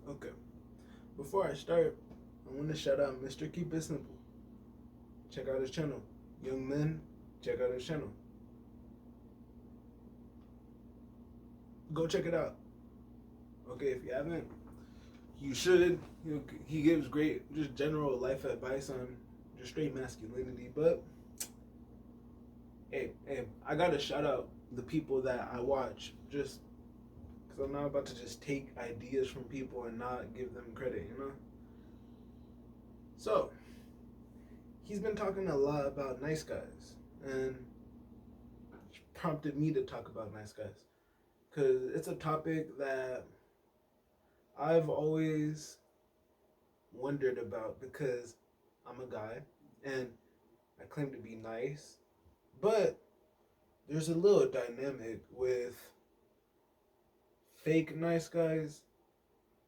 Okay. Before I start, I want to shout out Mr. Keep It Simple. Check out his channel. Young men, check out his channel. Go check it out. Okay, if you haven't, you should. He gives great, just general life advice on just straight masculinity. But hey, I gotta shout out the people that I watch just because I'm not about to just take ideas from people and not give them credit, you know? So, he's been talking a lot about nice guys and prompted me to talk about nice guys because it's a topic that I've always wondered about because I'm a guy and I claim to be nice, but there's a little dynamic with fake nice guys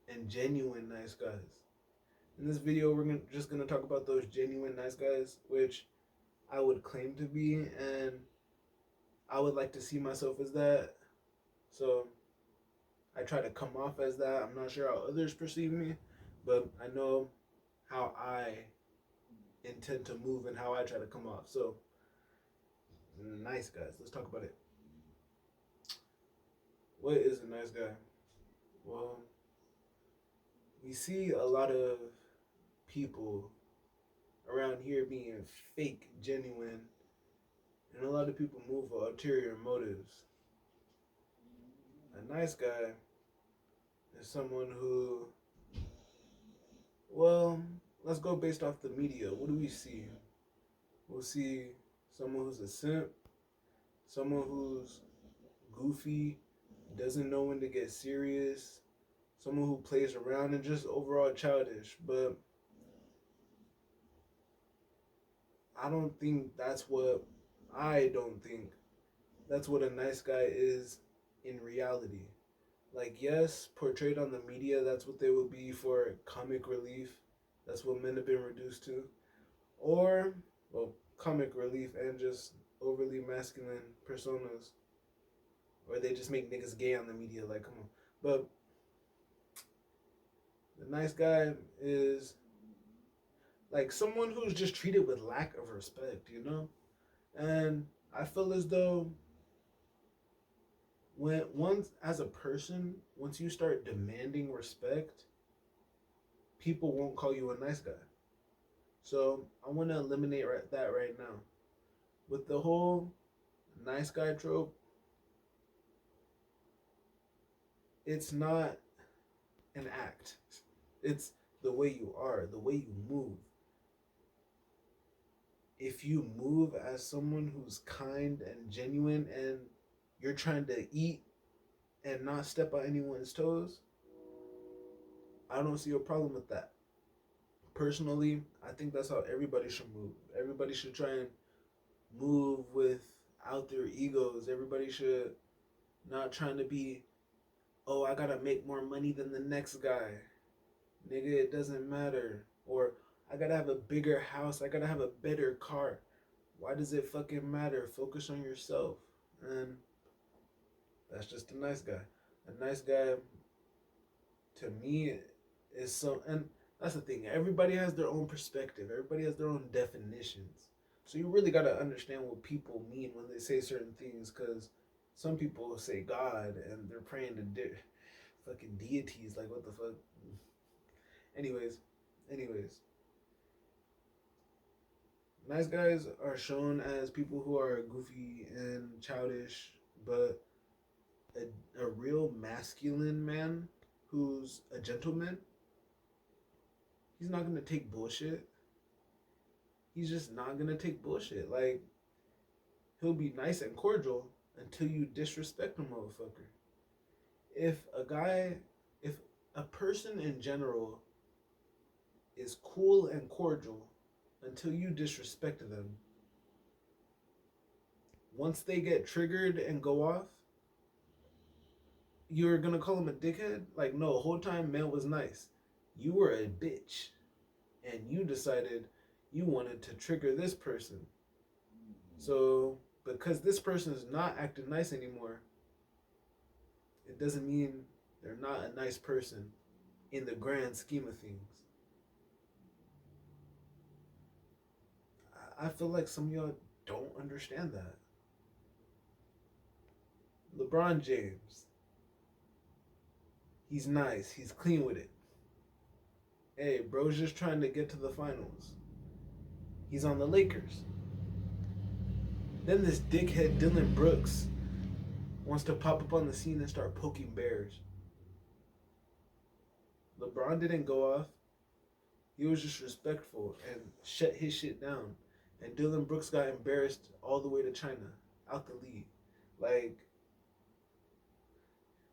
and genuine nice guys. In this video, just gonna talk about those genuine nice guys, which I would claim to be, and I would like to see myself as that. So I try to come off as that. I'm not sure how others perceive me, but I know how I intend to move and how I try to come off. So, nice guys. Let's talk about it. What is a nice guy? Well, we see a lot of people around here being fake, genuine, and a lot of people move for ulterior motives. A nice guy is someone who, well, let's go based off the media. What do we see? We'll see someone who's a simp, someone who's goofy, doesn't know when to get serious, someone who plays around and just overall childish. But I don't think that's what I don't think that's what a nice guy is in reality. Like, yes, portrayed on the media, that's what they would be for comic relief. That's what men have been reduced to. Or, well, comic relief and just overly masculine personas. Or they just make niggas gay on the media. Like, come on. But the nice guy is like someone who's just treated with lack of respect, you know? And I feel as though when once as a person, once you start demanding respect, people won't call you a nice guy. So I want to eliminate that right now. With the whole nice guy trope, it's not an act. It's the way you are, the way you move. If you move as someone who's kind and genuine and you're trying to eat and not step on anyone's toes, I don't see a problem with that. Personally, I think that's how everybody should move. Everybody should try and move without their egos. Everybody should not trying to be, oh, I gotta make more money than the next guy. Nigga, it doesn't matter. Or I gotta have a bigger house. I gotta have a better car. Why does it fucking matter? Focus on yourself. And that's just a nice guy. A nice guy to me is so, and that's the thing. Everybody has their own perspective. Everybody has their own definitions. So you really gotta understand what people mean when they say certain things, because some people say God and they're praying to fucking deities. Like what the fuck? Anyways, anyways, nice guys are shown as people who are goofy and childish, but a real masculine man who's a gentleman, he's not gonna take bullshit. He's just not gonna take bullshit. Like, he'll be nice and cordial until you disrespect a motherfucker. If a guy, if a person in general is cool and cordial until you disrespect them, once they get triggered and go off, you're gonna call him a dickhead? Like, no, the whole time man was nice. You were a bitch. And you decided you wanted to trigger this person. So, because this person is not acting nice anymore, it doesn't mean they're not a nice person in the grand scheme of things. I feel like some of y'all don't understand that. LeBron James, he's nice, he's clean with it. Hey, bro's just trying to get to the finals. He's on the Lakers. Then this dickhead Dylan Brooks wants to pop up on the scene and start poking bears. LeBron didn't go off. He was just respectful and shut his shit down. And Dylan Brooks got embarrassed all the way to China, out the league. Like,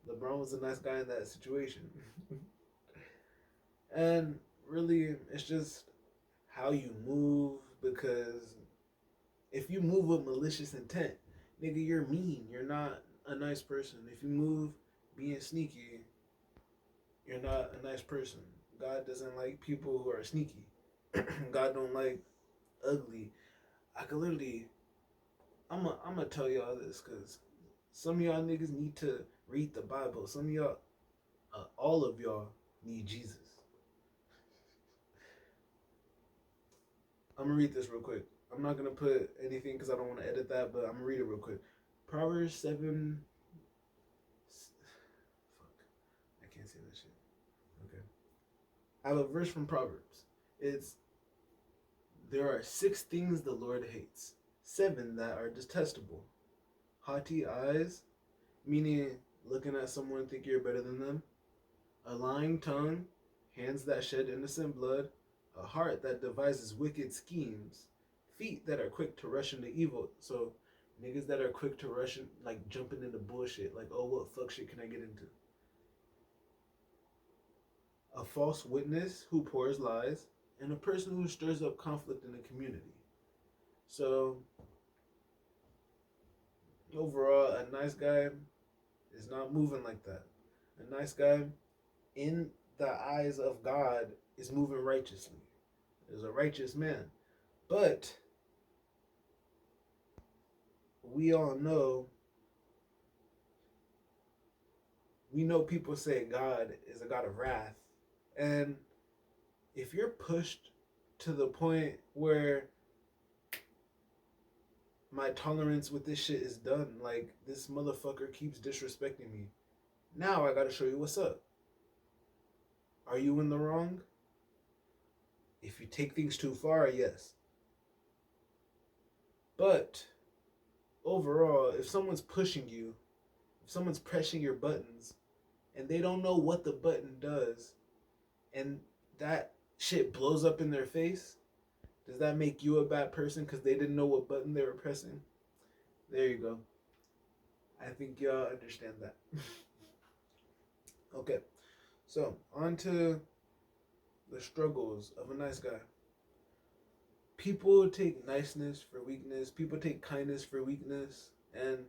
LeBron was a nice guy in that situation. And really, it's just how you move, because if you move with malicious intent, nigga, you're mean. You're not a nice person. If you move being sneaky, you're not a nice person. God doesn't like people who are sneaky. God don't like ugly. I could literally, I'm gonna tell y'all this because some of y'all niggas need to read the Bible. Some of y'all, all of y'all need Jesus. I'm gonna read this real quick. I'm not gonna put anything because I don't want to edit that, but I'm gonna read it real quick. Proverbs 7. Fuck. I can't say that shit. Okay. I have a verse from Proverbs. It's, there are 6 things the Lord hates, 7 that are detestable. Haughty eyes, meaning looking at someone and think you're better than them. A lying tongue, hands that shed innocent blood. A heart that devises wicked schemes. Feet that are quick to rush into evil. So niggas that are quick to rush in, like jumping into bullshit. Like, oh, what fuck shit can I get into? A false witness who pours lies. And a person who stirs up conflict in the community. So overall, a nice guy is not moving like that. A nice guy, in the eyes of God, is moving righteously. Is a righteous man. But we all know, people say God is a God of wrath. And if you're pushed to the point where my tolerance with this shit is done, like this motherfucker keeps disrespecting me, now I gotta show you what's up. Are you in the wrong? If you take things too far, yes. But overall, if someone's pushing you, if someone's pressing your buttons, and they don't know what the button does, and that shit blows up in their face, does that make you a bad person because they didn't know what button they were pressing? There you go. I think y'all understand that. Okay, so on to the struggles of a nice guy. People take niceness for weakness. People take kindness for weakness. And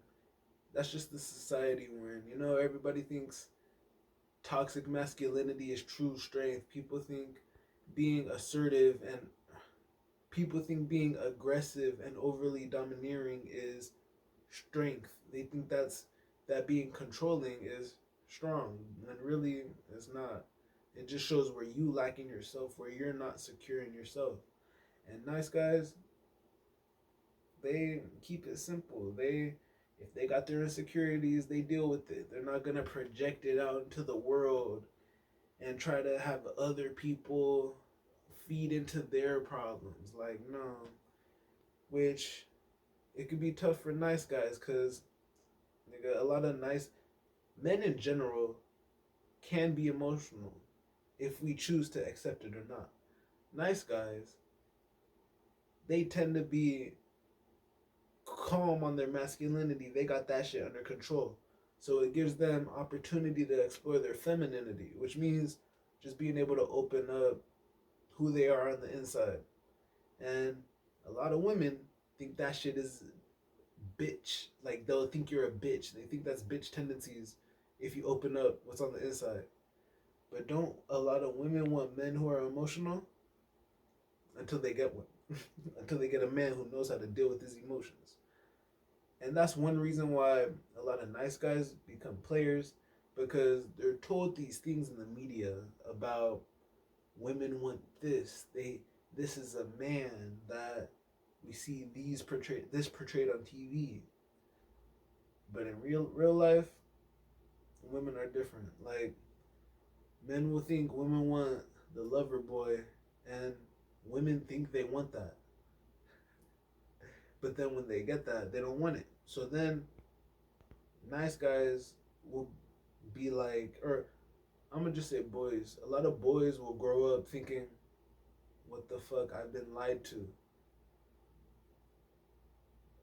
that's just the society we're in. You know, everybody thinks toxic masculinity is true strength. People think being assertive and people think being aggressive and overly domineering is strength. They think that being controlling is strong, and really it's not. It just shows where you lack in yourself, where you're not secure in yourself. And nice guys, they keep it simple. If they got their insecurities, they deal with it. They're not gonna project it out into the world and try to have other people feed into their problems. Like, no. Which it could be tough for nice guys because nigga, a lot of nice men in general can be emotional if we choose to accept it or not. Nice guys, they tend to be calm on their masculinity. They got that shit under control. So it gives them opportunity to explore their femininity, which means just being able to open up who they are on the inside. And a lot of women think that shit is bitch. Like, they'll think you're a bitch. They think that's bitch tendencies if you open up what's on the inside. But don't a lot of women want men who are emotional? Until they get one. Until they get a man who knows how to deal with his emotions. And that's one reason why a lot of nice guys become players. because they're told these things in the media about women want this. This is a man that we see this portrayed on TV. But in real life, women are different. Like, men will think women want the lover boy, and women think they want that. But then when they get that, they don't want it. So then nice guys will be like, or I'm gonna just say boys. A lot of boys will grow up thinking, what the fuck, I've been lied to.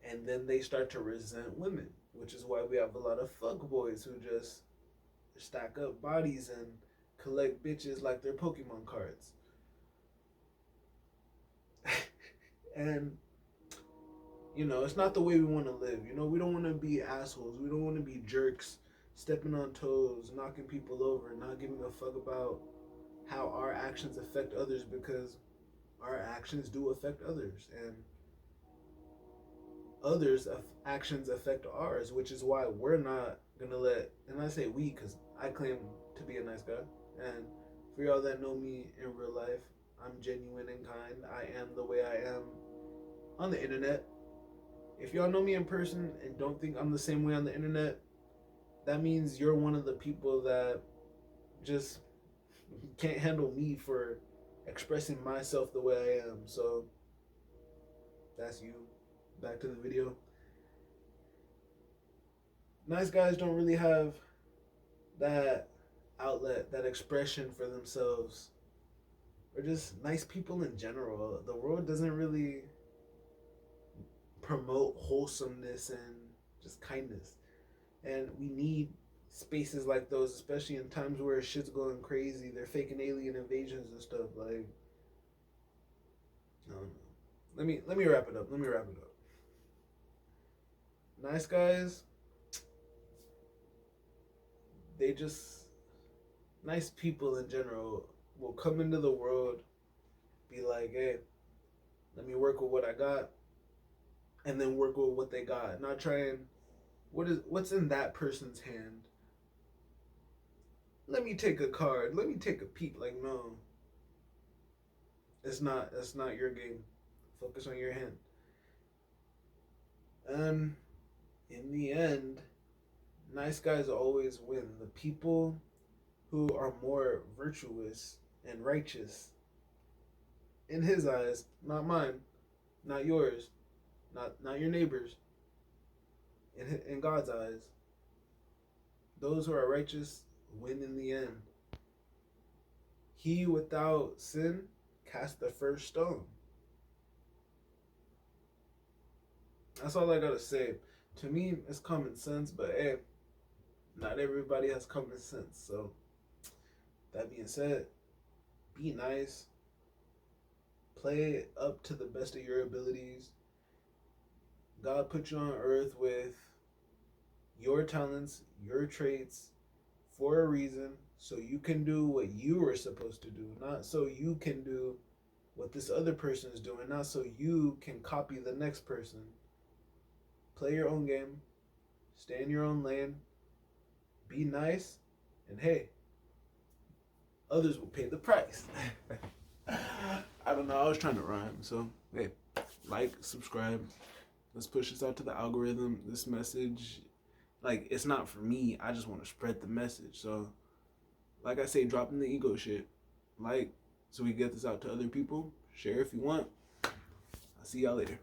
And then they start to resent women, which is why we have a lot of fuck boys who just stack up bodies and collect bitches like they're Pokemon cards. And it's not the way we want to live. We don't want to be assholes. We don't want to be jerks, stepping on toes, knocking people over, not giving a fuck about how our actions affect others, because our actions do affect others, and others' actions affect ours, which is why we're not gonna let, and I say we because I claim to be a nice guy, and for y'all that know me in real life, I'm genuine and kind. I am the way I am on the internet. If y'all know me in person and don't think I'm the same way on the internet, that means you're one of the people that just can't handle me for expressing myself the way I am. So that's you. Back to the video. Nice guys don't really have that outlet, that expression for themselves. Or just nice people in general. The world doesn't really promote wholesomeness and just kindness. And we need spaces like those, especially in times where shit's going crazy. They're faking alien invasions and stuff. Like, I don't know. Let me wrap it up. Nice guys, nice people in general will come into the world, be like, hey, let me work with what I got, and then work with what they got. Not trying, what's in that person's hand? Let me take a card. Let me take a peek. Like, no, it's not your game. Focus on your hand. And in the end, nice guys always win. The people who are more virtuous and righteous in his eyes, not mine, not yours, not your neighbors, in God's eyes, those who are righteous win in the end. He without sin cast the first stone. That's all I gotta say. To me, it's common sense, but hey, not everybody has common sense. So, that being said, be nice. Play up to the best of your abilities. God put you on earth with your talents, your traits, for a reason, so you can do what you were supposed to do, not so you can do what this other person is doing, not so you can copy the next person. Play your own game, stay in your own lane, be nice, and hey, others will pay the price. I don't know, I was trying to rhyme, so hey, like, subscribe. Let's push this out to the algorithm. This message, like, it's not for me. I just want to spread the message. So, like I say, dropping the ego shit. Like, so we get this out to other people. Share if you want. I'll see y'all later.